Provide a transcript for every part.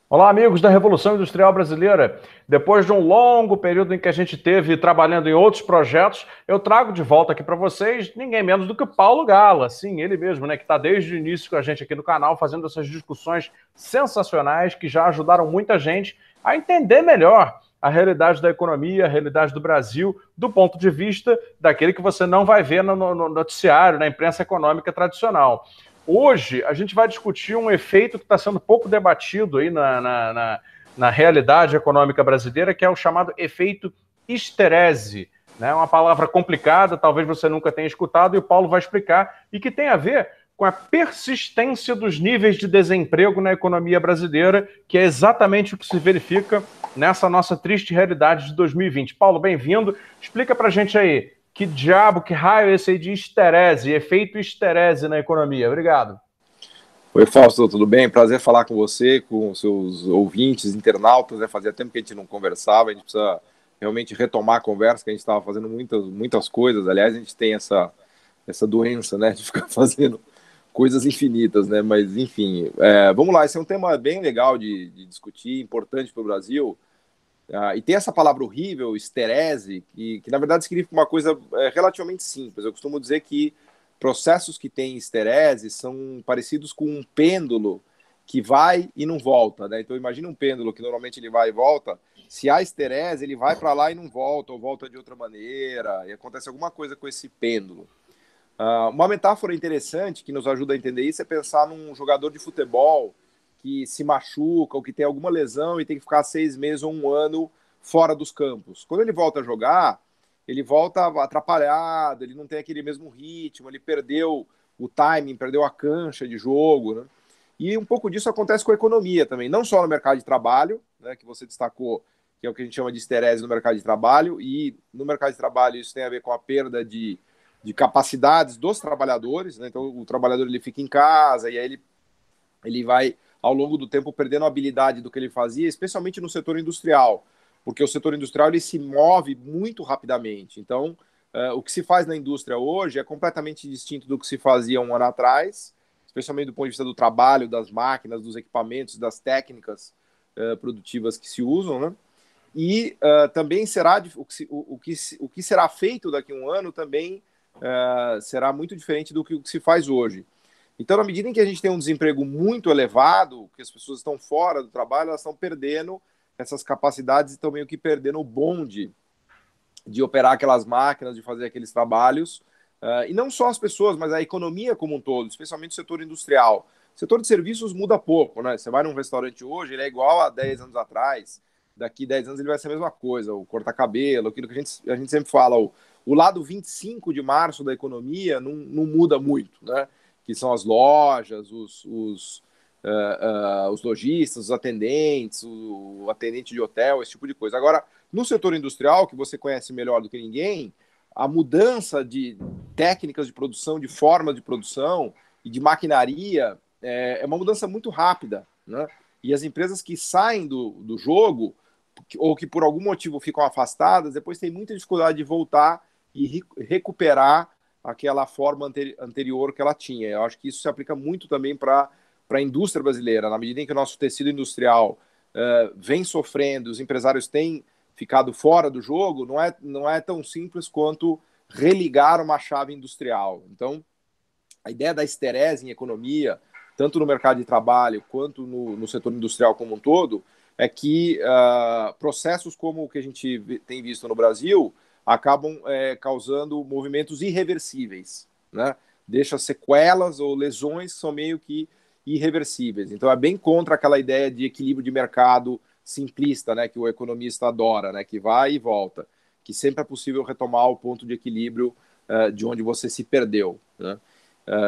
Olá, amigos da Revolução Industrial Brasileira. Depois de um longo período em que a gente teve trabalhando em outros projetos, eu trago de volta aqui para vocês ninguém menos do que o Paulo Gala, sim, ele mesmo, né, que está desde o início com a gente aqui no canal, fazendo essas discussões sensacionais que já ajudaram muita gente a entender melhor a realidade da economia, a realidade do Brasil, do ponto de vista daquele que você não vai ver no noticiário, na imprensa econômica tradicional. Hoje, a gente vai discutir um efeito que está sendo pouco debatido aí na realidade econômica brasileira, que é o chamado efeito esterese. Né? Uma palavra complicada, talvez você nunca tenha escutado, e o Paulo vai explicar, e que tem a ver com a persistência dos níveis de desemprego na economia brasileira, que é exatamente o que se verifica nessa nossa triste realidade de 2020. Paulo, bem-vindo. Explica para a gente aí, que diabo, que raio é esse aí de esterese, efeito esterese na economia? Obrigado. Oi, Fausto, tudo bem? Prazer falar com você, com os seus ouvintes, internautas, né? Fazia tempo que a gente não conversava, a gente precisa realmente retomar a conversa, que a gente estava fazendo muitas coisas. Aliás, a gente tem essa doença, né, de ficar fazendo coisas infinitas, né? Mas, enfim, vamos lá, esse é um tema bem legal de discutir, importante para o Brasil. E tem essa palavra horrível, esterese, que na verdade significa uma coisa relativamente simples. Eu costumo dizer que processos que têm esterese são parecidos com um pêndulo que vai e não volta, né? Então imagine um pêndulo que normalmente ele vai e volta. Se há esterese, ele vai para lá e não volta, ou volta de outra maneira, e acontece alguma coisa com esse pêndulo. Uma metáfora interessante que nos ajuda a entender isso é pensar num jogador de futebol que se machuca ou que tem alguma lesão e tem que ficar 6 meses ou um ano fora dos campos. Quando ele volta a jogar, ele volta atrapalhado, ele não tem aquele mesmo ritmo, ele perdeu o timing, perdeu a cancha de jogo, né? E um pouco disso acontece com a economia também, não só no mercado de trabalho, né, que você destacou, que é o que a gente chama de esterese no mercado de trabalho, e no mercado de trabalho isso tem a ver com a perda de capacidades dos trabalhadores, né? Então o trabalhador ele fica em casa e aí ele vai ao longo do tempo perdendo a habilidade do que ele fazia, especialmente no setor industrial, porque o setor industrial ele se move muito rapidamente. Então, o que se faz na indústria hoje é completamente distinto do que se fazia um ano atrás, especialmente do ponto de vista do trabalho, das máquinas, dos equipamentos, das técnicas produtivas que se usam, né? E também será o que será feito daqui a um ano também será muito diferente do que se faz hoje. Então, na medida em que a gente tem um desemprego muito elevado, que as pessoas estão fora do trabalho, elas estão perdendo essas capacidades e estão meio que perdendo o bonde de operar aquelas máquinas, de fazer aqueles trabalhos. E não só as pessoas, mas a economia como um todo, especialmente o setor industrial. O setor de serviços muda pouco, né? Você vai num restaurante hoje, ele é igual a 10 anos atrás. Daqui 10 anos ele vai ser a mesma coisa, o cortar cabelo, aquilo que a gente sempre fala, o lado 25 de março da economia não muda muito, né? Que são as lojas, os lojistas, os atendentes, o atendente de hotel, esse tipo de coisa. Agora, no setor industrial, que você conhece melhor do que ninguém, a mudança de técnicas de produção, de formas de produção e de maquinaria é uma mudança muito rápida, né? E as empresas que saem do jogo ou que por algum motivo ficam afastadas, depois tem muita dificuldade de voltar e recuperar aquela forma anterior que ela tinha. Eu acho que isso se aplica muito também para a indústria brasileira. Na medida em que o nosso tecido industrial vem sofrendo, os empresários têm ficado fora do jogo, não é tão simples quanto religar uma chave industrial. Então, a ideia da esterese em economia, tanto no mercado de trabalho quanto no setor industrial como um todo, é que processos como o que a gente tem visto no Brasil acabam causando movimentos irreversíveis, né? Deixa sequelas ou lesões que são meio que irreversíveis. Então é bem contra aquela ideia de equilíbrio de mercado simplista, né, que o economista adora, né, que vai e volta, que sempre é possível retomar o ponto de equilíbrio de onde você se perdeu, né?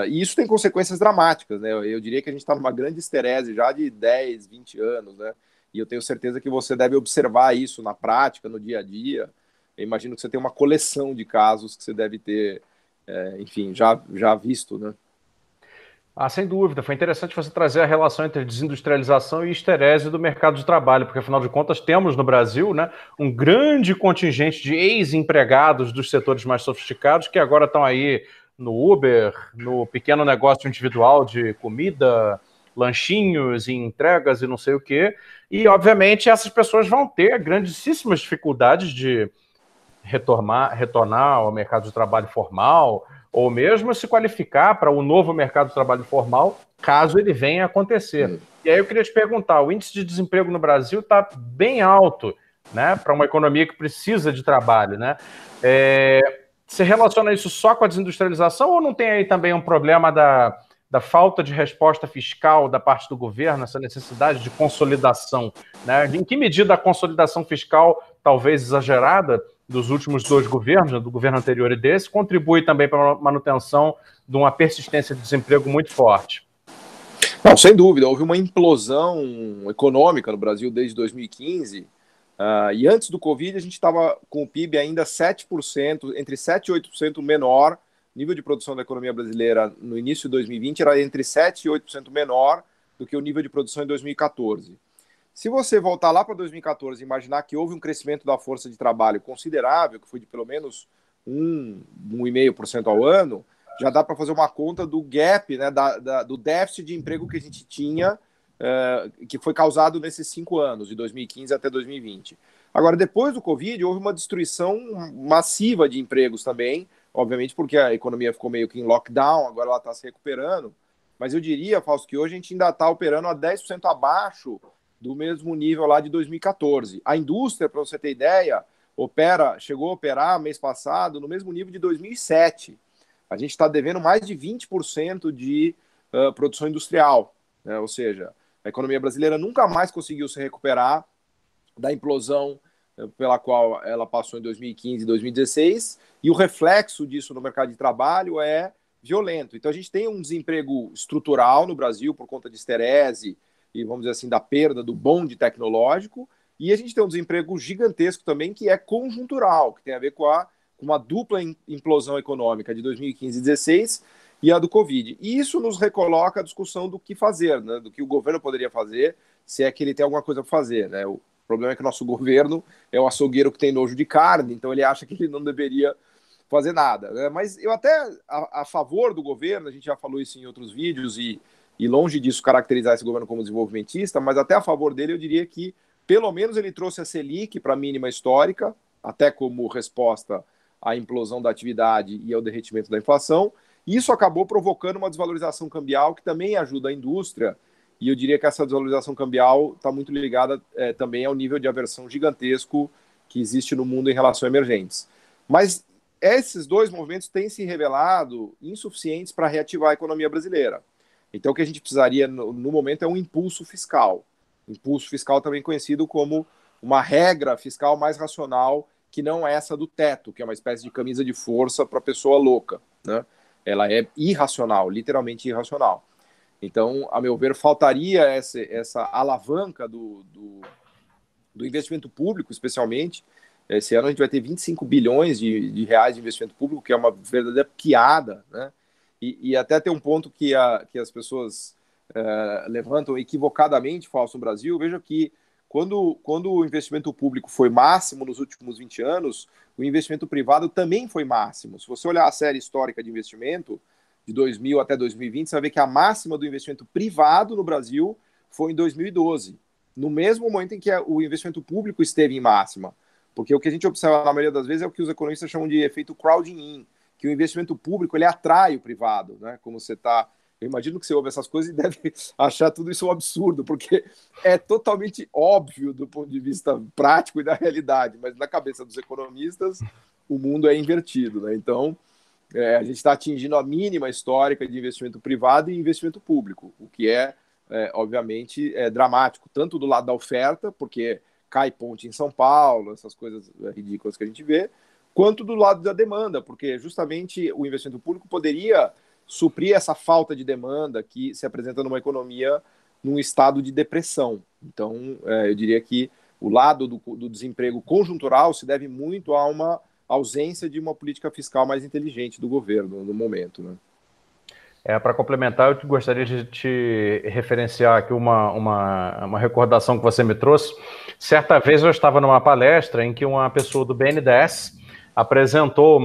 E isso tem consequências dramáticas, né? Eu diria que a gente está numa grande esterese já de 10, 20 anos, né? E eu tenho certeza que você deve observar isso na prática, no dia a dia. Eu imagino que você tem uma coleção de casos que você deve ter, enfim, já visto, né? Ah, sem dúvida. Foi interessante você trazer a relação entre desindustrialização e esterese do mercado de trabalho, porque afinal de contas temos no Brasil, né, um grande contingente de ex-empregados dos setores mais sofisticados que agora estão aí no Uber, no pequeno negócio individual de comida, lanchinhos e entregas e não sei o quê. E, obviamente, essas pessoas vão ter grandíssimas dificuldades de retornar ao mercado de trabalho formal, ou mesmo se qualificar para o novo mercado de trabalho formal, caso ele venha a acontecer. E aí eu queria te perguntar, o índice de desemprego no Brasil está bem alto, né, para uma economia que precisa de trabalho, né? Você relaciona isso só com a desindustrialização ou não tem aí também um problema da falta de resposta fiscal da parte do governo, essa necessidade de consolidação, né? Em que medida a consolidação fiscal, talvez exagerada, dos últimos 2 governos, do governo anterior e desse, contribui também para a manutenção de uma persistência de desemprego muito forte? Não, sem dúvida, houve uma implosão econômica no Brasil desde 2015, e antes do Covid a gente estava com o PIB ainda 7%, entre 7% e 8% menor. O nível de produção da economia brasileira no início de 2020 era entre 7% e 8% menor do que o nível de produção em 2014. Se você voltar lá para 2014 e imaginar que houve um crescimento da força de trabalho considerável, que foi de pelo menos 1,5% ao ano, já dá para fazer uma conta do gap, né, do déficit de emprego que a gente tinha, que foi causado nesses 5 anos, de 2015 até 2020. Agora, depois do Covid, houve uma destruição massiva de empregos também, obviamente porque a economia ficou meio que em lockdown, agora ela está se recuperando, mas eu diria, Fausto, que hoje a gente ainda está operando a 10% abaixo do mesmo nível lá de 2014. A indústria, para você ter ideia, chegou a operar mês passado no mesmo nível de 2007. A gente está devendo mais de 20% de produção industrial, né? Ou seja, a economia brasileira nunca mais conseguiu se recuperar da implosão pela qual ela passou em 2015 e 2016, e o reflexo disso no mercado de trabalho é violento. Então a gente tem um desemprego estrutural no Brasil por conta de esterese e, vamos dizer assim, da perda do bonde tecnológico, e a gente tem um desemprego gigantesco também que é conjuntural, que tem a ver com uma dupla implosão econômica de 2015 e 2016 e a do Covid. E isso nos recoloca a discussão do que fazer, né, do que o governo poderia fazer, se é que ele tem alguma coisa para fazer, né? O problema é que o nosso governo é o açougueiro que tem nojo de carne, então ele acha que ele não deveria fazer nada, né? Mas eu até, a favor do governo, a gente já falou isso em outros vídeos, e longe disso caracterizar esse governo como desenvolvimentista, mas até a favor dele eu diria que pelo menos ele trouxe a Selic para a mínima histórica, até como resposta à implosão da atividade e ao derretimento da inflação. Isso acabou provocando uma desvalorização cambial que também ajuda a indústria, e eu diria que essa desvalorização cambial está muito ligada também ao nível de aversão gigantesco que existe no mundo em relação a emergentes. Mas esses 2 movimentos têm se revelado insuficientes para reativar a economia brasileira. Então, o que a gente precisaria no momento é um impulso fiscal. Impulso fiscal também conhecido como uma regra fiscal mais racional, que não é essa do teto, que é uma espécie de camisa de força para a pessoa louca, né? Ela é irracional, literalmente irracional. Então, a meu ver, faltaria essa alavanca do investimento público, especialmente. Esse ano a gente vai ter 25 bilhões de reais de investimento público, que é uma verdadeira piada, né? E até tem um ponto que as pessoas levantam equivocadamente, falso no Brasil. Veja que quando o investimento público foi máximo nos últimos 20 anos, o investimento privado também foi máximo. Se você olhar a série histórica de investimento, de 2000 até 2020, você vai ver que a máxima do investimento privado no Brasil foi em 2012, no mesmo momento em que o investimento público esteve em máxima. Porque o que a gente observa na maioria das vezes é o que os economistas chamam de efeito crowding-in, que o investimento público ele atrai o privado, né? Como você está... Eu imagino que você ouve essas coisas e deve achar tudo isso um absurdo, porque é totalmente óbvio do ponto de vista prático e da realidade, mas na cabeça dos economistas o mundo é invertido, né? Então, a gente está atingindo a mínima histórica de investimento privado e investimento público, o que obviamente, dramático, tanto do lado da oferta, porque cai ponte em São Paulo, essas coisas ridículas que a gente vê, quanto do lado da demanda, porque justamente o investimento público poderia suprir essa falta de demanda que se apresenta numa economia num estado de depressão. Então, eu diria que o lado do desemprego conjuntural se deve muito a uma ausência de uma política fiscal mais inteligente do governo no momento, né? Para complementar, eu gostaria de te referenciar aqui uma recordação que você me trouxe. Certa vez eu estava numa palestra em que uma pessoa do BNDES apresentou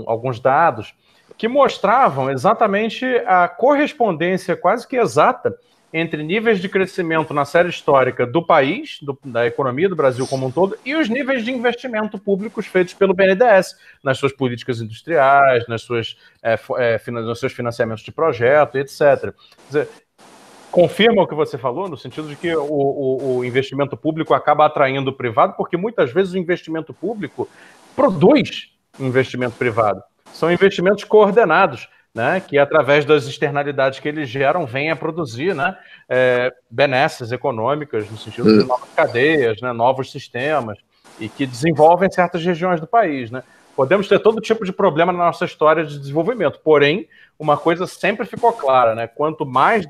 alguns dados que mostravam exatamente a correspondência quase que exata entre níveis de crescimento na série histórica do país, da economia do Brasil como um todo, e os níveis de investimento públicos feitos pelo BNDES, nas suas políticas industriais, nos seus financiamentos de projeto, etc. Quer dizer, confirma o que você falou, no sentido de que o investimento público acaba atraindo o privado, porque muitas vezes o investimento público produz investimento privado. São investimentos coordenados, né, que através das externalidades que eles geram, vêm a produzir, né, benesses econômicas, no sentido de novas cadeias, né, novos sistemas, e que desenvolvem certas regiões do país. Né. Podemos ter todo tipo de problema na nossa história de desenvolvimento, porém, uma coisa sempre ficou clara, né, quanto mais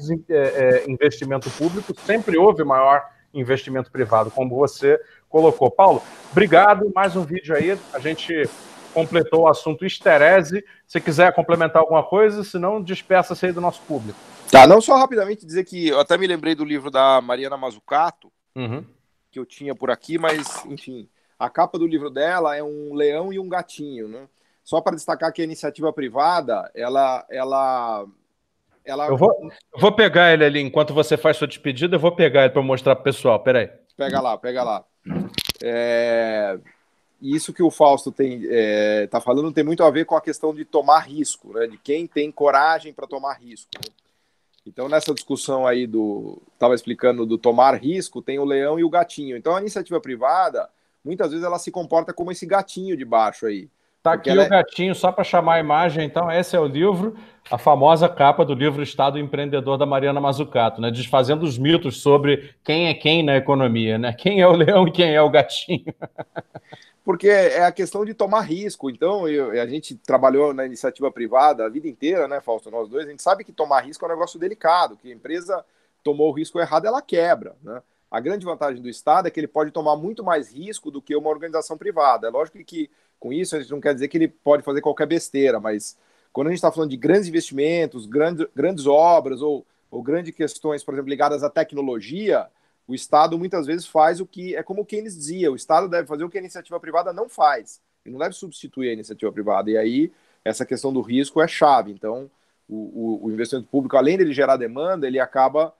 investimento público, sempre houve maior investimento privado, como você colocou. Paulo, obrigado, mais um vídeo aí, a gente completou o assunto Esterese. Se quiser complementar alguma coisa, senão despeça-se aí do nosso público. Tá, não só rapidamente dizer que eu até me lembrei do livro da Mariana Mazzucato, que eu tinha por aqui, mas, enfim, a capa do livro dela é um leão e um gatinho, né? Só para destacar que a iniciativa privada, ela... Eu vou pegar ele ali, enquanto você faz sua despedida, eu vou pegar ele para mostrar para o pessoal, peraí. Pega lá. E isso que o Fausto está falando tem muito a ver com a questão de tomar risco, né? De quem tem coragem para tomar risco. Né? Então, nessa discussão aí estava explicando do tomar risco, tem o leão e o gatinho. Então, a iniciativa privada, muitas vezes ela se comporta como esse gatinho de baixo aí. Tá aqui o gatinho, só para chamar a imagem, então, esse é o livro, a famosa capa do livro Estado Empreendedor da Mariana Mazzucato, né? Desfazendo os mitos sobre quem é quem na economia, né? Quem é o leão e quem é o gatinho. Porque é a questão de tomar risco. Então, a gente trabalhou na iniciativa privada a vida inteira, né, Fausto, nós dois, a gente sabe que tomar risco é um negócio delicado, que a empresa tomou o risco errado, ela quebra, né? A grande vantagem do Estado é que ele pode tomar muito mais risco do que uma organização privada. É lógico que com isso a gente não quer dizer que ele pode fazer qualquer besteira, mas quando a gente está falando de grandes investimentos, grandes obras ou grandes questões, por exemplo, ligadas à tecnologia, o Estado muitas vezes faz o que, é como o Keynes dizia, o Estado deve fazer o que a iniciativa privada não faz, ele não deve substituir a iniciativa privada, e aí essa questão do risco é chave. Então o investimento público, além de ele gerar demanda, ele acaba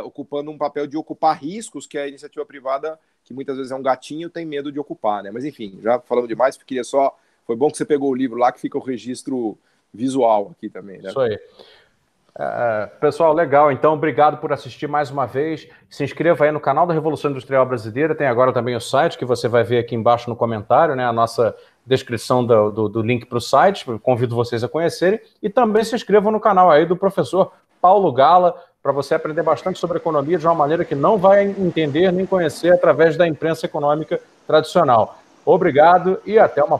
ocupando um papel de ocupar riscos que a iniciativa privada, que muitas vezes é um gatinho, tem medo de ocupar, né? Mas enfim, já falamos demais, porque foi bom que você pegou o livro lá, que fica o registro visual aqui também, né? Isso aí. Pessoal, legal, então obrigado por assistir mais uma vez, se inscreva aí no canal da Revolução Industrial Brasileira, tem agora também o site, que você vai ver aqui embaixo no comentário, né, a nossa descrição do link para o site, convido vocês a conhecerem, e também se inscrevam no canal aí do professor Paulo Gala, para você aprender bastante sobre economia de uma maneira que não vai entender nem conhecer através da imprensa econômica tradicional. Obrigado e até uma próxima.